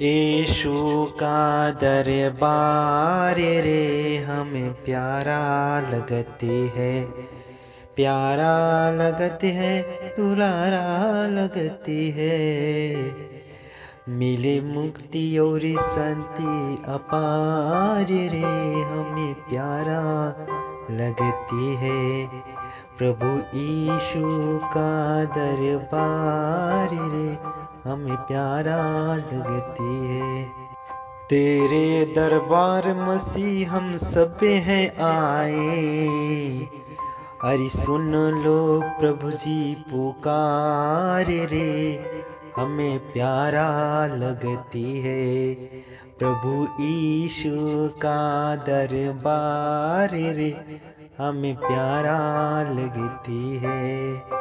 यीशु का दरबार रे हमें प्यारा लगती है, प्यारा लगती है, दुलारा लगती है। मिले मुक्ति और शांति अपार रे हमें प्यारा लगती है। प्रभु यीशु का दरबार रे हमें प्यारा लगती है। तेरे दरबार मसीह हम सब हैं आए, अरे सुन लो प्रभु जी पुकार रे हमें प्यारा लगती है। प्रभु यीशु का दरबार रे हमें प्यारा लगती है।